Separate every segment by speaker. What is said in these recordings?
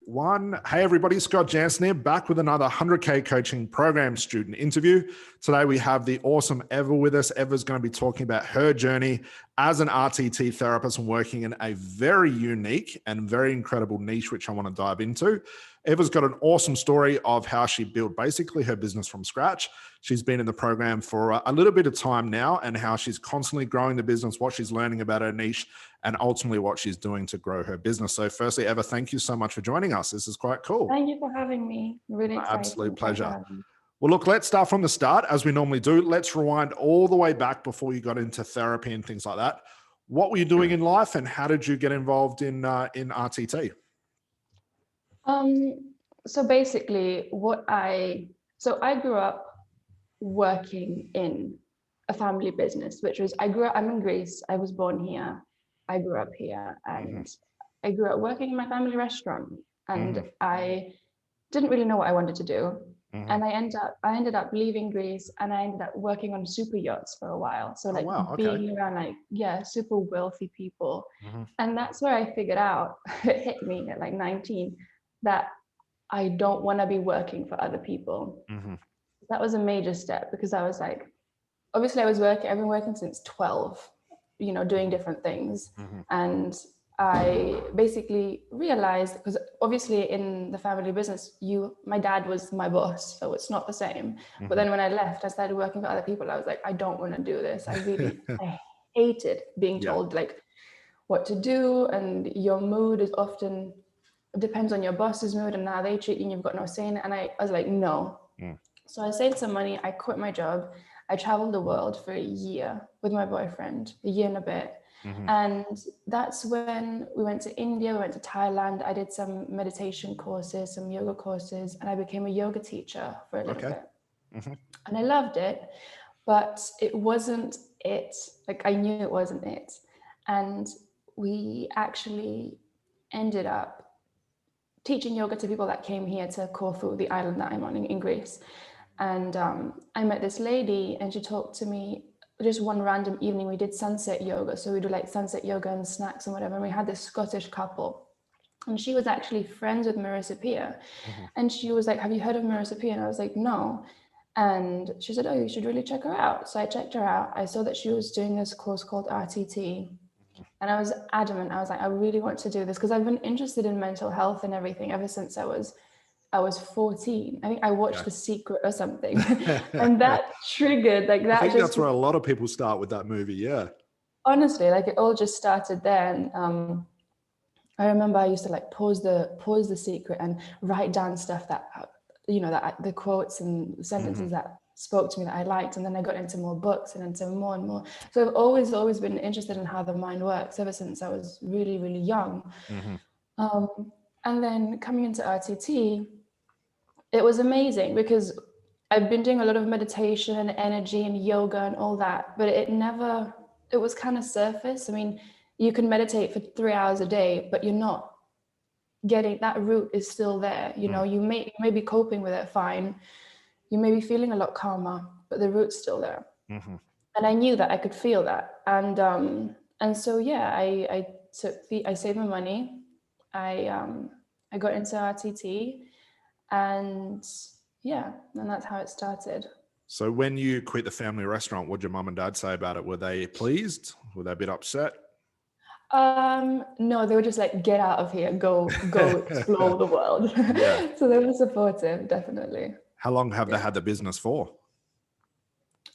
Speaker 1: 1. Hey everybody, Scott Jansen here, back with another 100K Coaching Program Student interview. Today we have the awesome Eva with us. Eva's going to be talking about her journey as an RTT therapist and working in a very unique and very incredible niche, which I want to dive into. Eva's got an awesome story of how she built basically her business from scratch. She's been in the program for a little bit of time now, and how she's constantly growing the business, what she's learning about her niche, and ultimately what she's doing to grow her business. So firstly, Eva, thank you so much for joining us. This is quite cool.
Speaker 2: Thank you for having me. Really excited.
Speaker 1: Absolute pleasure. Well, look, let's start from the start as we normally do. Let's rewind all the way back before you got into therapy and things like that. What were you doing in life, and how did you get involved in RTT?
Speaker 2: So basically I grew up working in a family business, I'm in Greece. I was born here. I grew up here, and I grew up working in my family restaurant, and I didn't really know what I wanted to do. And I ended up leaving Greece, and I ended up working on super yachts for a while. So being around super wealthy people. And that's where I figured out, it hit me at 19, that I don't want to be working for other people. That was a major step, because I was like, obviously I've been working since 12, doing different things. And I basically realized, because obviously in the family business, my dad was my boss, so it's not the same. But then when I left, I started working for other people. I was like, I don't want to do this. I hated being told what to do, and your mood is often depends on your boss's mood and how they treat you, and you've got no say in it. And I was like, no. So I saved some money. I quit my job. I traveled the world for a year with my boyfriend, a year and a bit. And that's when we went to India, we went to Thailand. I did some meditation courses, some yoga courses, and I became a yoga teacher for a little bit. And I loved it, but it wasn't it. I knew it wasn't it. And we actually ended up teaching yoga to people that came here to Corfu, the island that I'm on in Greece. And I met this lady, and she talked to me. Just one random evening, we did sunset yoga. So we do sunset yoga and snacks and whatever. And we had this Scottish couple, and she was actually friends with Marissa Peer. And she was like, have you heard of Marissa Peer? And I was like, no. And she said, oh, you should really check her out. So I checked her out. I saw that she was doing this course called RTT. And I was adamant. I was like, I really want to do this, because I've been interested in mental health and everything ever since I was 14. I think I watched The Secret or something. And that triggered that.
Speaker 1: I think that's where a lot of people start with that movie. Yeah. Honestly,
Speaker 2: it all just started there. And I remember I used to pause the Secret and write down stuff that, the quotes and sentences that spoke to me that I liked. And then I got into more books and into more and more. So I've always been interested in how the mind works ever since I was really, really young. And then coming into RTT, it was amazing, because I've been doing a lot of meditation and energy and yoga and all that, but it was kind of surface. I mean, you can meditate for 3 hours a day, but you're not getting, that root is still there. You may be coping with it fine. You may be feeling a lot calmer, but the root's still there. And I knew that, I could feel that. And so, I saved my money. I got into RTT, and that's how it started.
Speaker 1: So when you quit the family restaurant, what did your mum and dad say about it? Were they pleased? Were they a bit upset?
Speaker 2: No, they were just like, get out of here, go explore the world. So they were supportive, definitely.
Speaker 1: How long have they had the business for?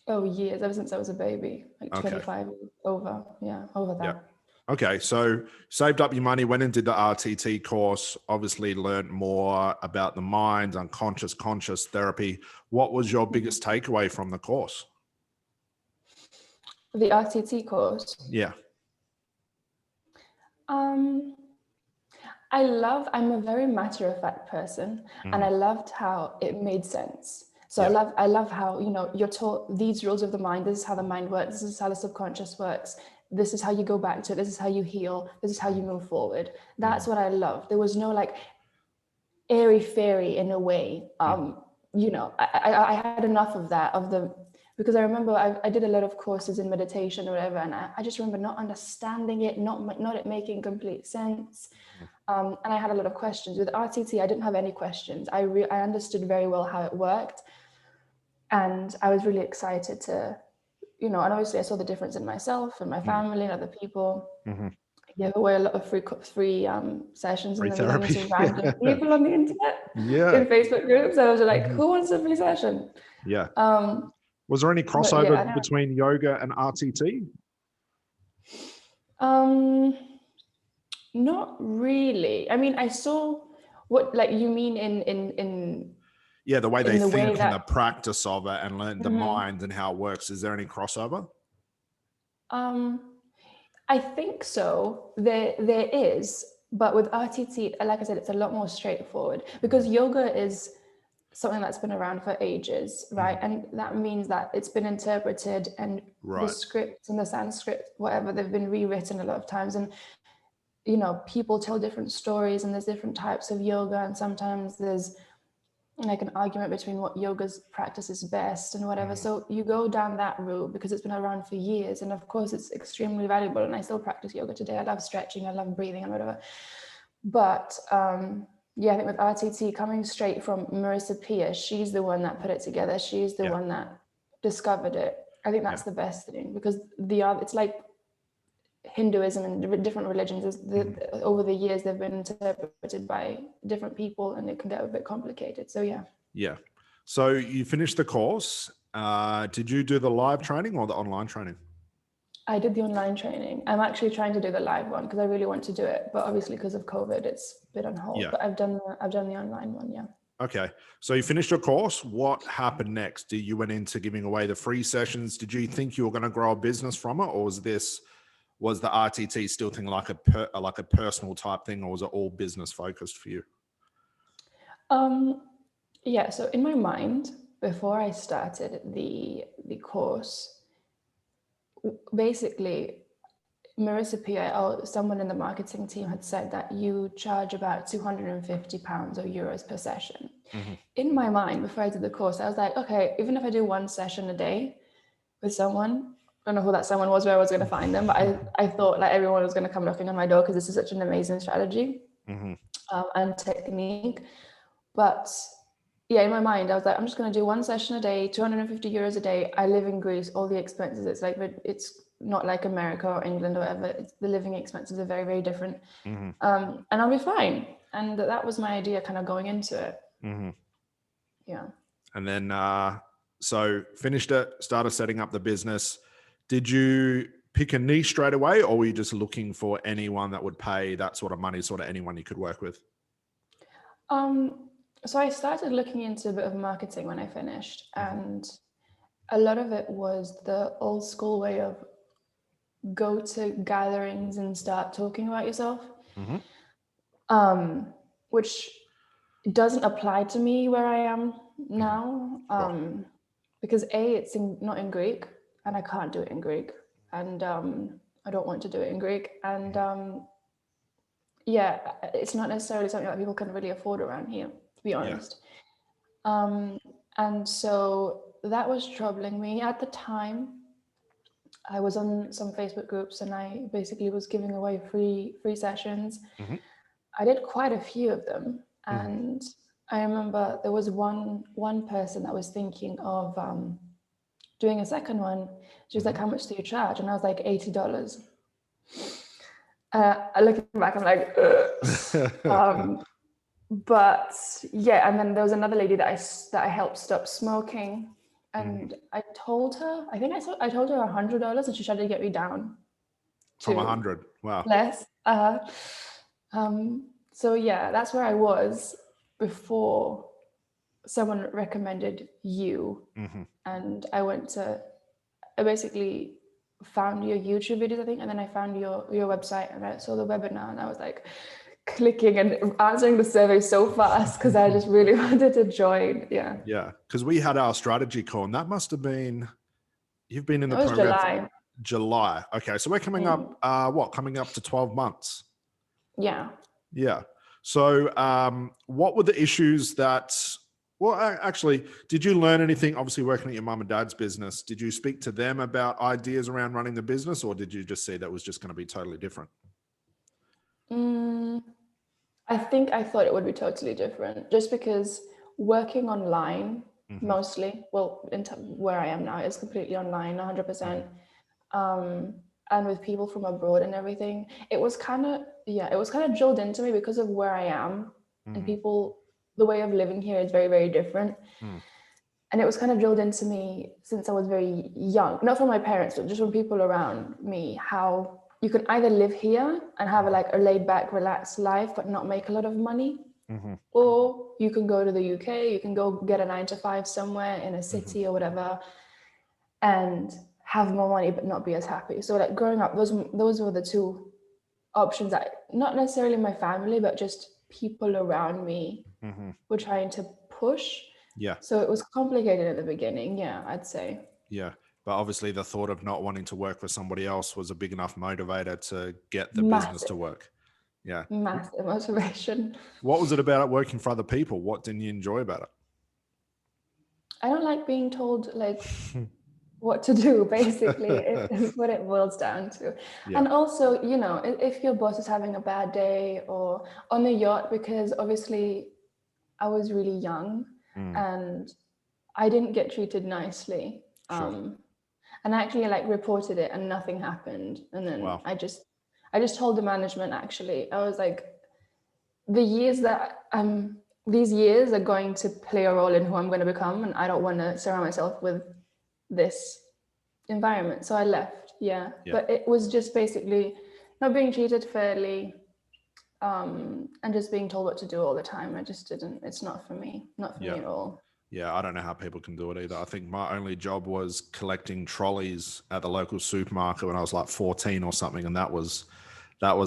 Speaker 2: Oh, years, ever since I was a baby, 25 over that.
Speaker 1: Yeah. Okay, so saved up your money, went and did the RTT course, obviously learned more about the mind, unconscious, conscious therapy. What was your biggest takeaway from the course?
Speaker 2: The RTT course?
Speaker 1: Yeah.
Speaker 2: I'm a very matter-of-fact person, and I loved how it made sense. So I love how, you're taught these rules of the mind. This is how the mind works. This is how the subconscious works. This is how you go back to it. This is how you heal. This is how you move forward. That's what I love. There was no airy fairy in a way. I had enough of that, because I remember I did a lot of courses in meditation or whatever, and I just remember not understanding it, not it making complete sense. And I had a lot of questions. With RTT, I didn't have any questions. I understood very well how it worked. And I was really excited to, and obviously I saw the difference in myself and my family and other people.
Speaker 1: Mm-hmm.
Speaker 2: I gave away a lot of free sessions
Speaker 1: Free
Speaker 2: and then
Speaker 1: therapy.
Speaker 2: to random people on the internet
Speaker 1: Yeah.
Speaker 2: in Facebook groups. I was like, who wants a free session?
Speaker 1: Yeah. Was there any
Speaker 2: But
Speaker 1: crossover between yoga and RTT?
Speaker 2: Not really. I mean, I saw what, like, you mean in
Speaker 1: Yeah, the way they
Speaker 2: the way
Speaker 1: think and the
Speaker 2: that
Speaker 1: practice of it and learn the mind and how it works. Is there any crossover?
Speaker 2: I think so. There is, but with RTT, like I said, it's a lot more straightforward because yoga is something that's been around for ages, right? And that means that it's been interpreted, and the scripts and the Sanskrit, whatever, they've been rewritten a lot of times. And people tell different stories, and there's different types of yoga, and sometimes there's like an argument between what yoga's practice is best and whatever. So you go down that route because it's been around for years, and of course it's extremely valuable, and I still practice yoga today. I love stretching, I love breathing and whatever. But I think with RTT, coming straight from Marissa Peer, she's the one that put it together, she's the one that discovered it. I think that's the best thing, because it's like Hinduism and different religions, over the years they've been interpreted by different people, and it can get a bit complicated. So yeah.
Speaker 1: So you finished the course. Did you do the live training or the online training?
Speaker 2: I did the online training. I'm actually trying to do the live one because I really want to do it, but obviously because of COVID it's been on hold. But I've done the online one.
Speaker 1: Okay, so you finished your course. What happened next? You went into giving away the free sessions. Did you think you were going to grow a business from it, or was the RTT still thing like a personal type thing, or was it all business focused for you?
Speaker 2: So in my mind, before I started the course, basically Marissa P.I. or someone in the marketing team had said that you charge about £250 or euros per session. In my mind, before I did the course, I was like, okay, even if I do one session a day with someone, I don't know who that someone was, where I was going to find them, but I thought like everyone was going to come knocking on my door because this is such an amazing strategy and technique. But in my mind, I was like, I'm just going to do one session a day, 250 euros a day. I live in Greece, all the expenses, it's not like America or England or whatever. The living expenses are very, very different. And I'll be fine. And that was my idea kind of going into it. Yeah.
Speaker 1: And then, so finished it, started setting up the business. Did you pick a niche straight away, or were you just looking for anyone that would pay that sort of money, sort of anyone you could work with?
Speaker 2: So I started looking into a bit of marketing when I finished, and a lot of it was the old school way of go to gatherings and start talking about yourself, which doesn't apply to me where I am now, because it's not in Greek, and I can't do it in Greek, and I don't want to do it in Greek, and it's not necessarily something that people can really afford around here, to be honest. And so that was troubling me at the time. I was on some Facebook groups, and I basically was giving away free sessions. I did quite a few of them, and I remember there was one person that was thinking of doing a second one. She was like, "How much do you charge?" And I was like, $80. Looking back, I'm like, but and then there was another lady that I helped stop smoking, and I told her, I told her $100, and she tried to get me down
Speaker 1: from 100. Wow.
Speaker 2: Less. So that's where I was before someone recommended you, and I basically found your YouTube videos, I think, and then I found your website, and I saw the webinar, and I was like clicking and answering the survey so fast because I just really wanted to join. Yeah,
Speaker 1: because we had our strategy call, and that must have been, you've been in the program
Speaker 2: July.
Speaker 1: July. Okay, so we're coming up coming up to 12 months.
Speaker 2: Yeah.
Speaker 1: So what were the issues that, actually, did you learn anything, obviously working at your mum and dad's business? Did you speak to them about ideas around running the business, or did you just see that was just going to be totally different?
Speaker 2: I think I thought it would be totally different, just because working online mostly, well, where I am now is completely online, 100%. And with people from abroad and everything, it was kind of drilled into me because of where I am, and the way of living here is very, very different. And it was kind of drilled into me since I was very young, not from my parents, but just from people around me, how you can either live here and have a laid back, relaxed life, but not make a lot of money. Or you can go to the UK, you can go get a 9 to 5 somewhere in a city or whatever, and have more money, but not be as happy. So like growing up, those were the two options that not necessarily my family, but just people around me were trying to push.
Speaker 1: Yeah.
Speaker 2: So it was complicated at the beginning. Yeah, I'd say.
Speaker 1: Yeah. But obviously the thought of not wanting to work for somebody else was a big enough motivator to get the business to work. Yeah.
Speaker 2: Massive motivation.
Speaker 1: What was it about it working for other people? What didn't you enjoy about it?
Speaker 2: I don't like being told like what to do, basically. Is what it boils down to.
Speaker 1: Yeah.
Speaker 2: And also, you know, if your boss is having a bad day, or on the yacht, because obviously I was really young and I didn't get treated nicely.
Speaker 1: Sure.
Speaker 2: And I actually like reported it and nothing happened. And then I just told the management, actually, I was like, these years are going to play a role in who I'm going to become, and I don't want to surround myself with this environment. So I left. Yeah. But it was just basically not being treated fairly, and just being told what to do all the time. I just didn't, it's not for me at all.
Speaker 1: Yeah, I don't know how people can do it either. I think my only job was collecting trolleys at the local supermarket when I was like 14 or something, and that was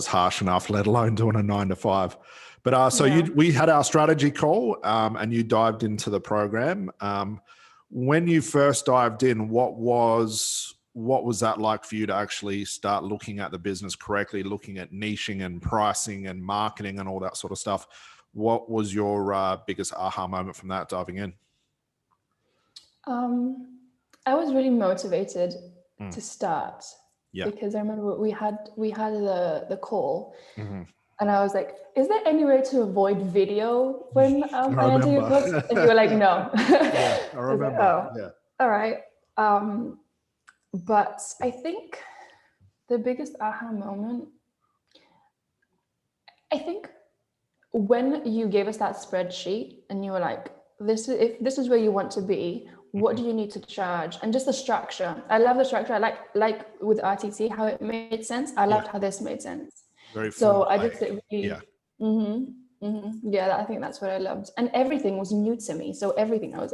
Speaker 1: harsh enough, let alone doing a 9 to 5. But we had our strategy call, and you dived into the program. When you first dived in, what was that like for you to actually start looking at the business correctly, looking at niching and pricing and marketing and all that sort of stuff? What was your biggest aha moment from that diving in?
Speaker 2: I was really motivated to start because I remember we had the call, and I was like, "Is there any way to avoid video when I enter your course?" And you were like, "No."
Speaker 1: Yeah, I remember.
Speaker 2: I was like, all right. But I think the biggest aha moment, I think, when you gave us that spreadsheet and you were like, if this is where you want to be, what do you need to charge? And just the structure. I love the structure. I like with RTT how it made sense. I loved how this made sense.
Speaker 1: Very
Speaker 2: so I just really I think that's what I loved. And everything was new to me. So everything was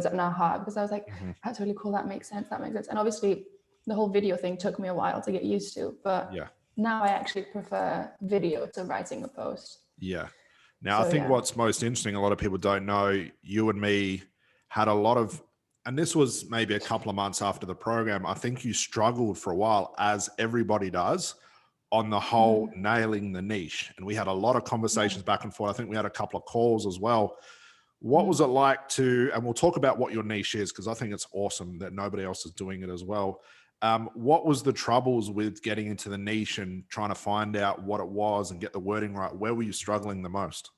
Speaker 2: an aha, because I was like, that's really cool. That makes sense. And obviously the whole video thing took me a while to get used to, but now I actually prefer video to writing a post.
Speaker 1: Yeah. Now, I think what's most interesting, a lot of people don't know, you and me had a lot of, and this was maybe a couple of months after the program, I think you struggled for a while, as everybody does, on the whole nailing the niche. And we had a lot of conversations back and forth. I think we had a couple of calls as well. What was it like to, and we'll talk about what your niche is, because I think it's awesome that nobody else is doing it as well. What was the troubles with getting into the niche and trying to find out what it was and get the wording right? Where were you struggling the most?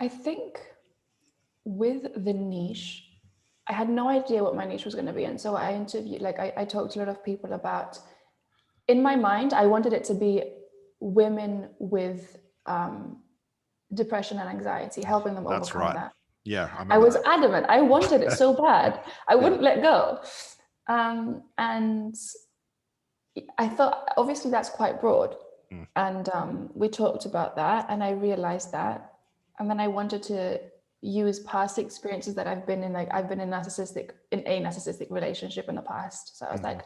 Speaker 2: I think with the niche, I had no idea what my niche was going to be. And so I interviewed, I talked to a lot of people about, in my mind, I wanted it to be women with depression and anxiety, helping them overcome that.
Speaker 1: Yeah,
Speaker 2: I was adamant. I wanted it so bad. I wouldn't let go. And I thought, obviously, that's quite broad. And we talked about that, and I realized that. And then I wanted to use past experiences that I've been in. Like, I've been in a narcissistic relationship in the past. So I was like,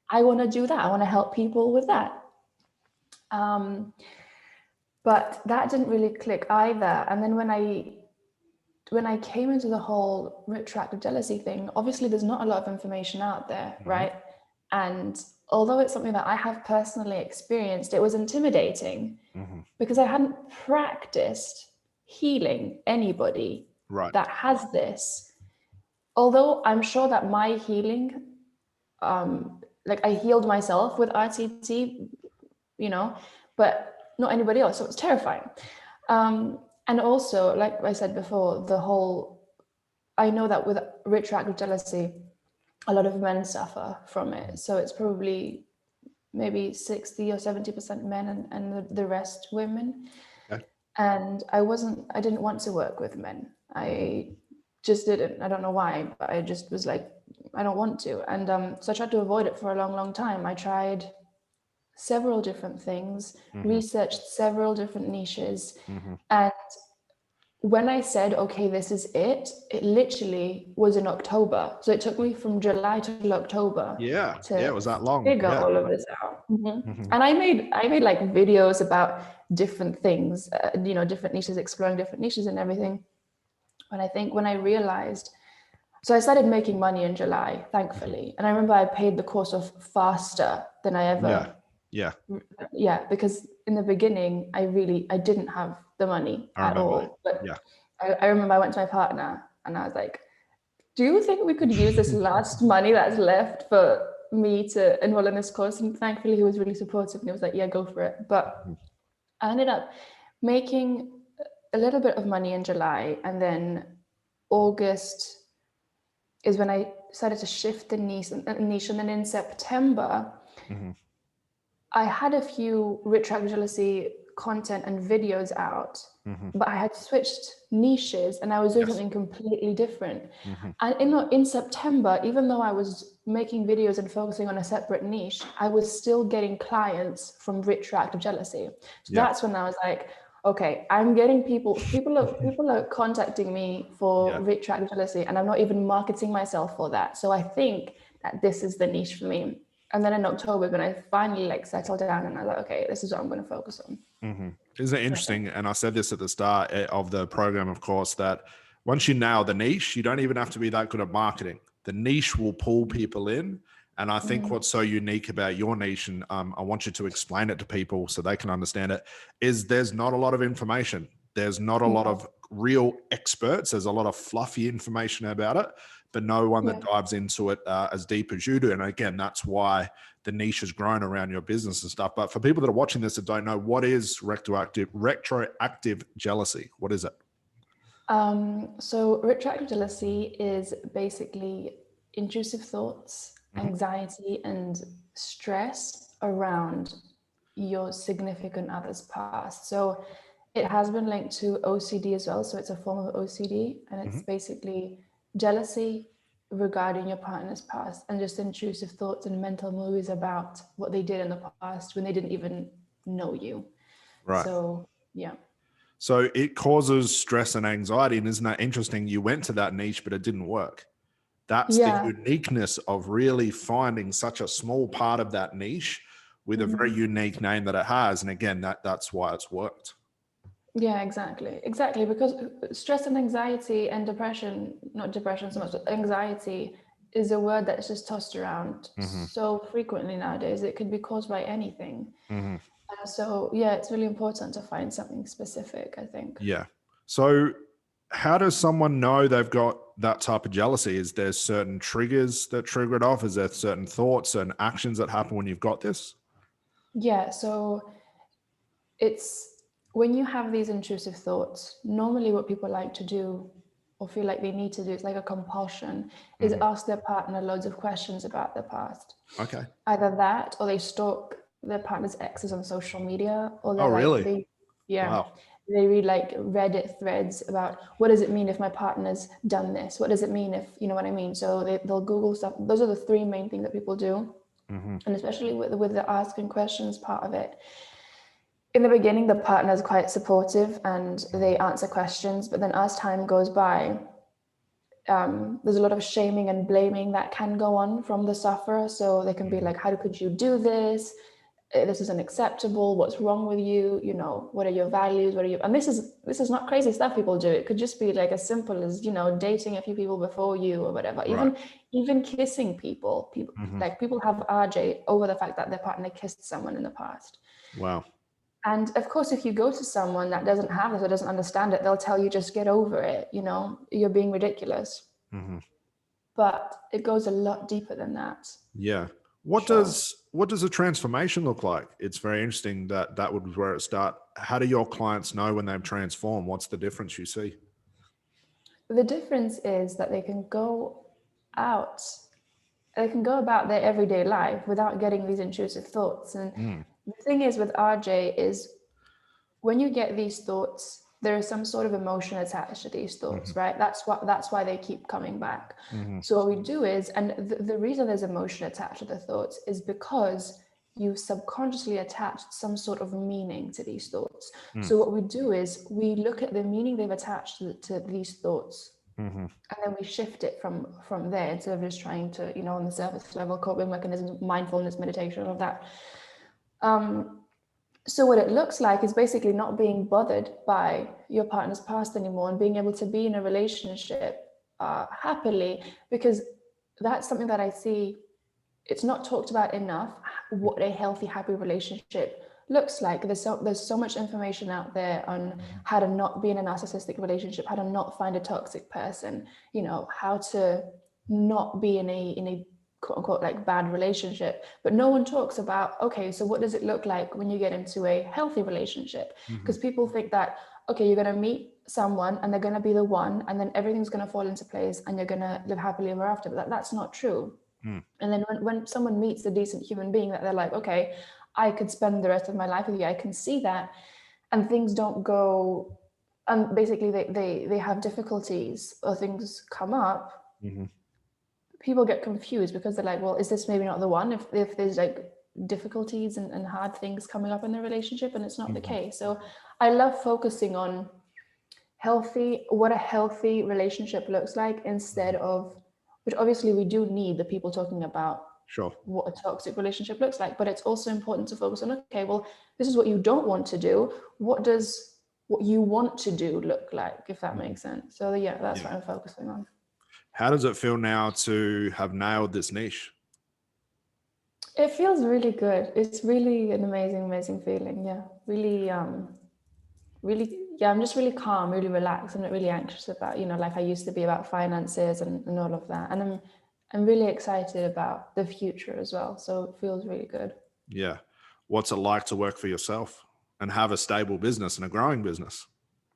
Speaker 2: I want to do that. I want to help people with that. But that didn't really click either. And then when I came into the whole retroactive jealousy thing, obviously there's not a lot of information out there, right? And although it's something that I have personally experienced, it was intimidating because I hadn't practiced healing anybody that has this. Although I'm sure that my healing, I healed myself with RTT, but not anybody else. So it's terrifying. And also, like I said before, I know that with retroactive jealousy, a lot of men suffer from it. So it's probably maybe 60 or 70% men and the rest women.
Speaker 1: Okay.
Speaker 2: And I didn't want to work with men. I just didn't. I don't know why, but I just was like, I don't want to. And so I tried to avoid it for a long, long time. I tried several different things, researched several different niches. And when I said, okay, this is it literally was in October. So it took me from July to October
Speaker 1: It was that long.
Speaker 2: figure all of this out. And I made like videos about different things, different niches, exploring different niches and everything. But I think when I realized, so I started making money in July, thankfully. And I remember I paid the course off faster than I ever. Yeah, because in the beginning, I didn't have the money at all. But I remember I went to my partner and I was like, do you think we could use this last money that's left for me to enroll in this course? And thankfully he was really supportive and he was like, yeah, go for it. But I ended up making a little bit of money in July, and then August is when I started to shift the niche. And then in September, I had a few retroactive jealousy content and videos out, but I had switched niches and I was doing something completely different. And in September, even though I was making videos and focusing on a separate niche, I was still getting clients from retroactive jealousy. So that's when I was like, okay, I'm getting people are contacting me for retroactive jealousy, and I'm not even marketing myself for that. So I think that this is the niche for me. And then in October, when I finally like settled down and I was like, okay, this is what I'm going to focus on.
Speaker 1: Isn't it interesting? And I said this at the start of the program, of course, that once you nail the niche, you don't even have to be that good at marketing. The niche will pull people in. And I think what's so unique about your niche, and I want you to explain it to people so they can understand it, is there's not a lot of information. There's not a lot of real experts. There's a lot of fluffy information about it, but no one that dives into it as deep as you do. And again, that's why the niche has grown around your business and stuff. But for people that are watching this that don't know, what is retroactive jealousy? What is it?
Speaker 2: So retroactive jealousy is basically intrusive thoughts, anxiety, and stress around your significant other's past. So it has been linked to OCD as well. So it's a form of OCD, and it's basically jealousy regarding your partner's past and just intrusive thoughts and mental movies about what they did in the past when they didn't even know you.
Speaker 1: Right.
Speaker 2: So, yeah.
Speaker 1: So it causes stress and anxiety. And isn't that interesting? You went to that niche, but it didn't work. That's the uniqueness of really finding such a small part of that niche with a very unique name that it has. And again, that's why it's worked.
Speaker 2: Yeah, exactly. Because stress and anxiety and depression, not depression so much, but anxiety is a word that's just tossed around so frequently nowadays. It could be caused by anything. So yeah, it's really important to find something specific, I think.
Speaker 1: Yeah. So how does someone know they've got that type of jealousy? Is there certain triggers that trigger it off? Is there certain thoughts and actions that happen when you've got this?
Speaker 2: Yeah, so it's when you have these intrusive thoughts, normally what people like to do or feel like they need to do, it's like a compulsion, is ask their partner loads of questions about their past.
Speaker 1: Okay.
Speaker 2: Either that, or they stalk their partner's exes on social media, or
Speaker 1: Oh, really?
Speaker 2: Wow. They read like Reddit threads about what does it mean if my partner's done this? What does it mean if, you know what I mean? So they'll Google stuff. Those are the three main things that people do. And especially with the asking questions part of it. In the beginning, the partner is quite supportive and they answer questions, but then as time goes by, there's a lot of shaming and blaming that can go on from the sufferer. So they can be like, how could you do this? This is unacceptable. What's wrong with you? You know, what are your values? And this is not crazy stuff people do. It could just be like as simple as, you know, dating a few people before you or whatever. Even kissing people like people have RJ over the fact that their partner kissed someone in the past.
Speaker 1: Wow.
Speaker 2: And of course, if you go to someone that doesn't have this or doesn't understand it, they'll tell you, just get over it. You know, you're being ridiculous. But it goes a lot deeper than that.
Speaker 1: Yeah. What
Speaker 2: Sure.
Speaker 1: does a transformation look like? It's very interesting that would where it start. How do your clients know when they've transformed? What's the difference you see?
Speaker 2: The difference is that they can go out, they can go about their everyday life without getting these intrusive thoughts. And the thing is with RJ is when you get these thoughts, there is some sort of emotion attached to these thoughts, right? That's why they keep coming back. So what we do is, and the reason there's emotion attached to the thoughts is because you subconsciously attached some sort of meaning to these thoughts. So what we do is we look at the meaning they've attached to these thoughts, and then we shift it from there instead of just trying to, on the surface level, coping mechanisms, mindfulness, meditation, all of that. So what it looks like is basically not being bothered by your partner's past anymore and being able to be in a relationship happily, because that's something that I see, it's not talked about enough, what a healthy, happy relationship looks like. There's so much information out there on how to not be in a narcissistic relationship, how to not find a toxic person, how to not be in a quote unquote like bad relationship, but no one talks about, okay, so what does it look like when you get into a healthy relationship? Because people think that, okay, you're going to meet someone and they're going to be the one, and then everything's going to fall into place and you're going to live happily ever after, but that's not true. And then when someone meets a decent human being that they're like, okay, I could spend the rest of my life with you, I can see that, and things don't go, and basically they have difficulties or things come up, people get confused because they're like, well, is this maybe not the one if there's like difficulties and hard things coming up in the relationship, and it's not the case. So I love focusing on what a healthy relationship looks like, instead of, which obviously we do need the people talking about what a toxic relationship looks like, but it's also important to focus on, okay, well, this is what you don't want to do. What does what you want to do look like, if that makes sense? So yeah, that's what I'm focusing on.
Speaker 1: How does it feel now to have nailed this niche?
Speaker 2: It feels really good. It's really an amazing feeling. Yeah, really, I'm just really calm, really relaxed. I'm not really anxious about, like I used to be about finances and all of that. And I'm really excited about the future as well. So it feels really good.
Speaker 1: Yeah. What's it like to work for yourself and have a stable business and a growing business?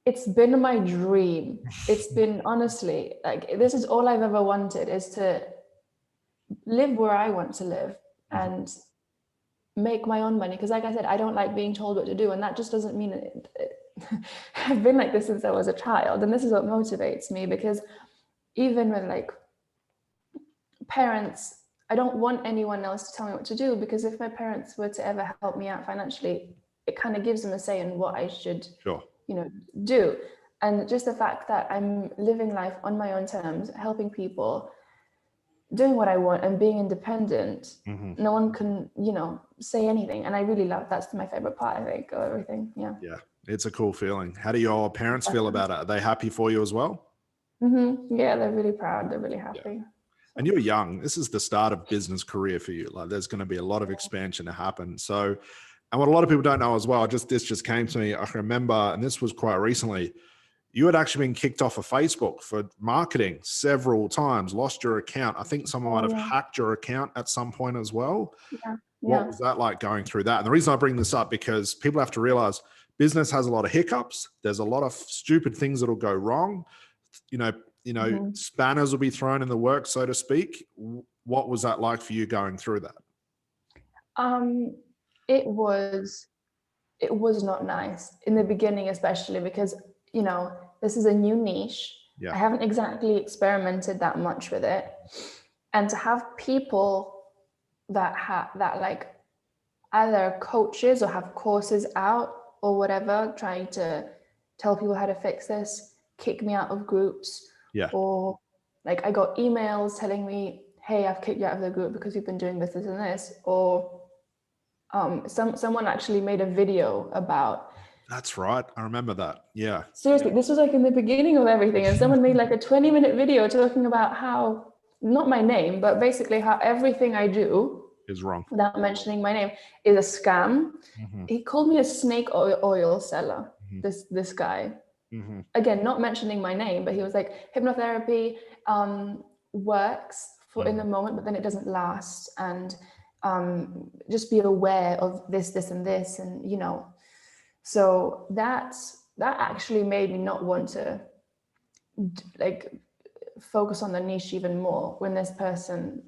Speaker 2: It's been my dream. It's been, honestly, like, this is all I've ever wanted, is to live where I want to live and make my own money. Because like I said, I don't like being told what to do. And that just doesn't mean it. I've been like this since I was a child. And this is what motivates me, because even with like parents, I don't want anyone else to tell me what to do, because if my parents were to ever help me out financially, it kind of gives them a say in what I should do. And just the fact that I'm living life on my own terms, helping people, doing what I want and being independent, no one can, say anything. And I really love, that's my favorite part, I think, of everything. Yeah.
Speaker 1: It's a cool feeling. How do your parents feel about it? Are they happy for you as well?
Speaker 2: Yeah, they're really proud. They're really happy.
Speaker 1: And you're young. This is the start of business career for you. Like, there's going to be a lot of expansion to happen. So, and what a lot of people don't know as well, this just came to me. I can remember, and this was quite recently, you had actually been kicked off of Facebook for marketing several times, lost your account. I think someone might have hacked your account at some point as well. What was that like, going through that? And the reason I bring this up, because people have to realize business has a lot of hiccups. There's a lot of stupid things that'll go wrong. Spanners will be thrown in the works, so to speak. What was that like for you going through that?
Speaker 2: It was not nice in the beginning, especially because, this is a new niche. I haven't exactly experimented that much with it. And to have people that like either coaches or have courses out or whatever, trying to tell people how to fix this, kick me out of groups. Or like I got emails telling me, hey, I've kicked you out of the group because you've been doing this and this. Or someone actually made a video about.
Speaker 1: That's right. I remember that. Yeah.
Speaker 2: Seriously, this was like in the beginning of everything. And someone made like a 20-minute video talking about how, not my name, but basically how everything I do
Speaker 1: is wrong,
Speaker 2: without mentioning my name, is a scam. He called me a snake oil seller, this guy. Again, not mentioning my name, but he was like, hypnotherapy works for in the moment, but then it doesn't last. And just be aware of this, and this, and so that actually made me not want to like focus on the niche even more when this person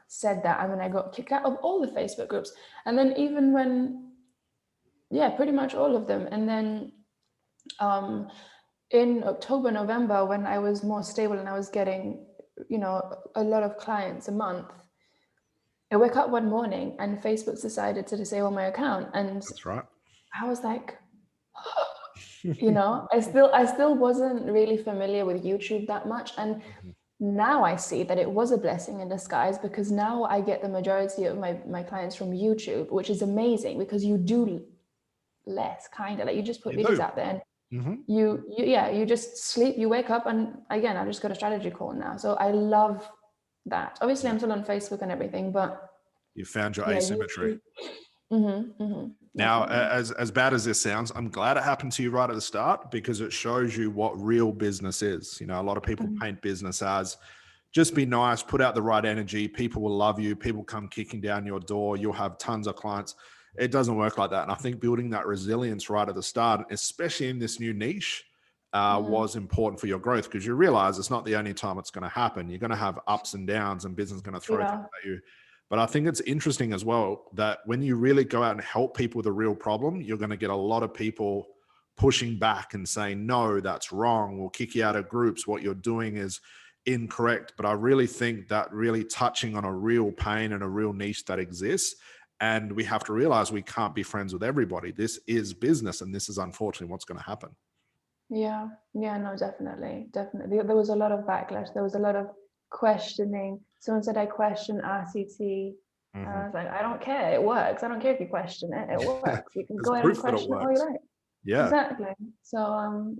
Speaker 2: said that. I mean, I got kicked out of all the Facebook groups, and then even when pretty much all of them. And then in October, November, when I was more stable and I was getting a lot of clients a month, I woke up one morning and Facebook's decided to disable my account. And
Speaker 1: That's right.
Speaker 2: I was like, I still wasn't really familiar with YouTube that much. And now I see that it was a blessing in disguise, because now I get the majority of my clients from YouTube, which is amazing, because you do less, kind of like you just put videos out there and you just sleep, you wake up, and again, I just got a strategy call now. So I love that. Obviously, I'm still on Facebook and everything, but
Speaker 1: you found your asymmetry. Now,
Speaker 2: Definitely.
Speaker 1: as bad as this sounds, I'm glad it happened to you right at the start, because it shows you what real business is. A lot of people paint business as just be nice, put out the right energy, people will love you, people come kicking down your door, you'll have tons of clients. It doesn't work like that. And I think building that resilience right at the start, especially in this new niche, was important for your growth, because you realize it's not the only time it's going to happen. You're going to have ups and downs, and business is going to throw things at you. But I think it's interesting as well that when you really go out and help people with a real problem, you're going to get a lot of people pushing back and saying, no, that's wrong. We'll kick you out of groups. What you're doing is incorrect. But I really think that really touching on a real pain and a real niche that exists. And we have to realize we can't be friends with everybody. This is business, and this is unfortunately what's going to happen.
Speaker 2: Yeah, no, definitely. There was a lot of backlash. There was a lot of questioning. Someone said I question RCT. And I was like, I don't care. It works. I don't care if you question it. It works. You can go ahead and question it all you like.
Speaker 1: Yeah.
Speaker 2: Exactly. So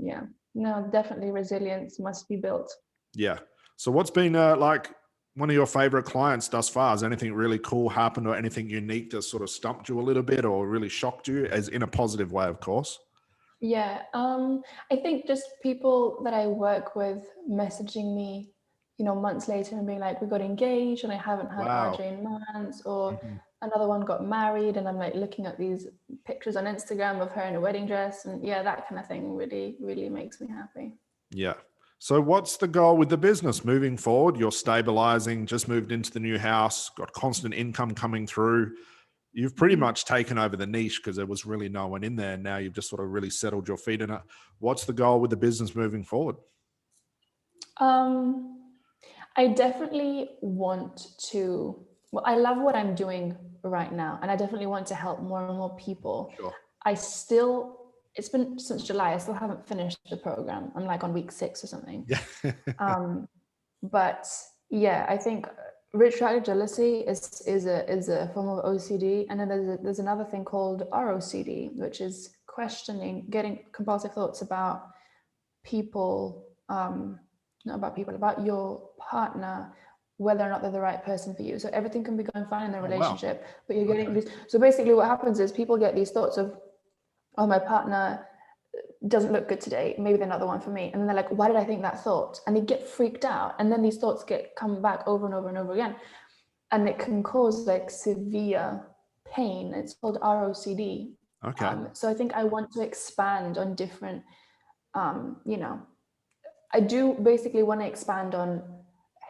Speaker 2: no, definitely resilience must be built.
Speaker 1: Yeah. So what's been like one of your favorite clients thus far? Has anything really cool happened, or anything unique that sort of stumped you a little bit or really shocked you, as in a positive way, of course?
Speaker 2: Yeah. I think just people that I work with messaging me, months later and being like, we got engaged and I haven't had RJ in months, or another one got married and I'm like looking at these pictures on Instagram of her in a wedding dress, and that kind of thing really, really makes me happy.
Speaker 1: Yeah. So what's the goal with the business moving forward? You're stabilizing, just moved into the new house, got constant income coming through. You've pretty much taken over the niche because there was really no one in there. Now you've just sort of really settled your feet in it. What's the goal with the business moving forward?
Speaker 2: I definitely want to, I love what I'm doing right now, and I definitely want to help more and more people.
Speaker 1: Sure.
Speaker 2: It's been since July, I still haven't finished the program. I'm like on week 6 or something.
Speaker 1: Yeah.
Speaker 2: But yeah, I think retroactive jealousy is a form of OCD, and then there's another thing called ROCD, which is getting compulsive thoughts about people, not about people, about your partner, whether or not they're the right person for you. So everything can be going fine in the relationship, but you're getting these. So basically, what happens is people get these thoughts of, oh, my partner doesn't look good today, maybe they're not the one for me, and then they're like, why did I think that thought? And they get freaked out, and then these thoughts come back over and over and over again, and it can cause like severe pain. It's called ROCD. So I think I want to expand on different I do basically want to expand on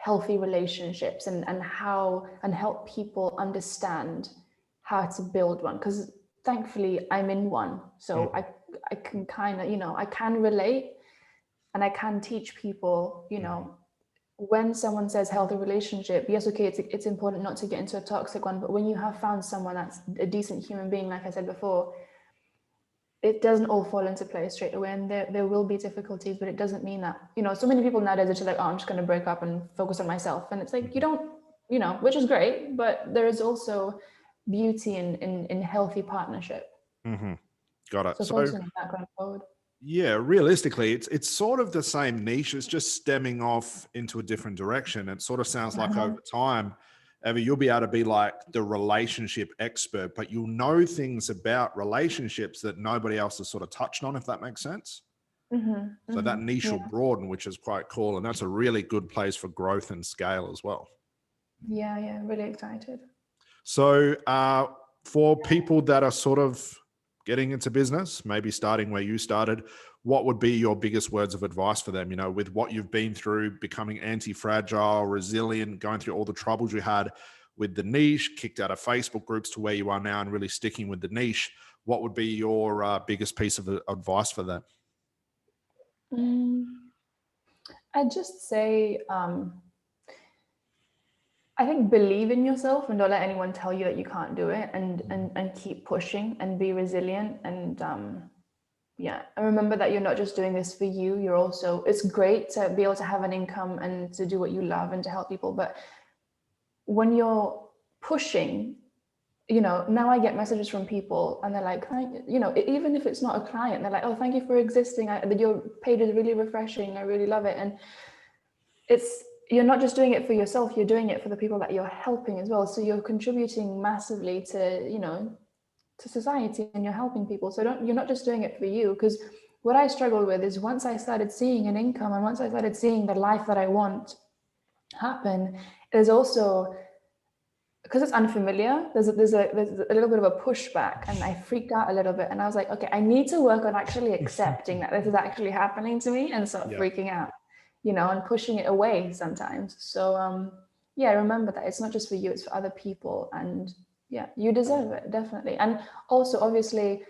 Speaker 2: healthy relationships and help people understand how to build one, because thankfully I'm in one, so I can kind of I can relate, and I can teach people when someone says healthy relationship, yes, okay, it's important not to get into a toxic one, but when you have found someone that's a decent human being, like I said before, it doesn't all fall into place straight away, and there will be difficulties, but it doesn't mean that, so many people nowadays are just like, oh, I'm just going to break up and focus on myself. And it's like, you don't, which is great, but there is also beauty in healthy partnership.
Speaker 1: Got it.
Speaker 2: So focusing on that going forward.
Speaker 1: Yeah, realistically, it's sort of the same niche. It's just stemming off into a different direction. It sort of sounds like over time, Eva, you'll be able to be like the relationship expert, but you'll know things about relationships that nobody else has sort of touched on, if that makes sense. So that niche will broaden, which is quite cool. And that's a really good place for growth and scale as well.
Speaker 2: Yeah, really excited.
Speaker 1: So for people that are sort of getting into business, maybe starting where you started, what would be your biggest words of advice for them, with what you've been through, becoming anti-fragile, resilient, going through all the troubles you had with the niche, kicked out of Facebook groups to where you are now and really sticking with the niche? What would be your biggest piece of advice for them?
Speaker 2: I'd just say, I think believe in yourself and don't let anyone tell you that you can't do it, and keep pushing and be resilient. And yeah, and remember that you're not just doing this for you. You're also, it's great to be able to have an income and to do what you love and to help people. But when you're pushing, now I get messages from people and they're like, even if it's not a client, they're like, oh, thank you for existing. Your page is really refreshing. I really love it. And you're not just doing it for yourself, you're doing it for the people that you're helping as well. So you're contributing massively to society, and you're helping people. So you're not just doing it for you. Because what I struggled with is, once I started seeing an income and once I started seeing the life that I want happen, is also, because it's unfamiliar, there's a little bit of a pushback, and I freaked out a little bit, and I was like, okay, I need to work on actually accepting that this is actually happening to me, and start freaking out, and pushing it away sometimes. So yeah, remember that it's not just for you, it's for other people. And yeah, you deserve it, definitely. And also, obviously,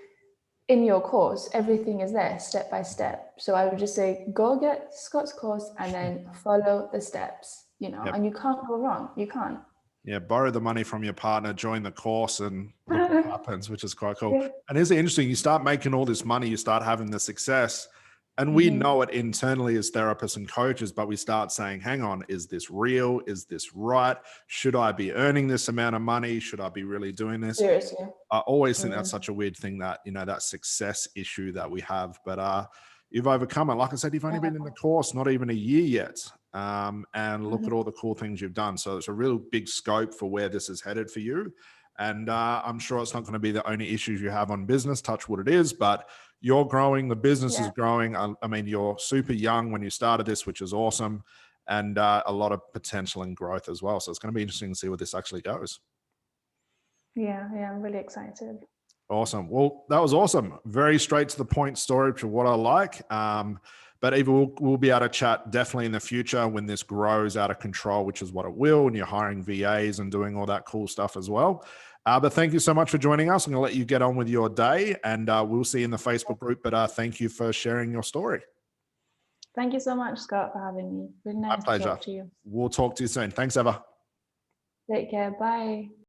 Speaker 2: in your course, everything is there step by step. So I would just say, go get Scott's course and then follow the steps, and you can't go wrong. You can't.
Speaker 1: Yeah, borrow the money from your partner, join the course, and look what happens, which is quite cool. Yeah. And it's interesting, you start making all this money, you start having the success, and we know it internally as therapists and coaches, but we start saying, hang on, is this real? Is this right? Should I be earning this amount of money? Should I be really doing this?
Speaker 2: Seriously.
Speaker 1: I always think that's such a weird thing, that, that success issue that we have, but you've overcome it. Like I said, you've only been in the course not even a year yet. And look at all the cool things you've done. So it's a real big scope for where this is headed for you. And I'm sure it's not going to be the only issues you have on business, touch wood it is, but you're growing, the business is growing. I mean, you're super young when you started this, which is awesome. And a lot of potential and growth as well. So it's going to be interesting to see where this actually goes.
Speaker 2: Yeah, I'm really excited.
Speaker 1: Awesome. Well, that was awesome. Very straight to the point story, which is what I like. But Eva, we'll be able to chat definitely in the future when this grows out of control, which is what it will, and you're hiring VAs and doing all that cool stuff as well. But thank you so much for joining us. I'm going to let you get on with your day, and we'll see you in the Facebook group. But thank you for sharing your story.
Speaker 2: Thank you so much, Scott, for having me. Really nice
Speaker 1: My pleasure.
Speaker 2: to talk to you.
Speaker 1: We'll talk to you soon. Thanks, Eva.
Speaker 2: Take care. Bye.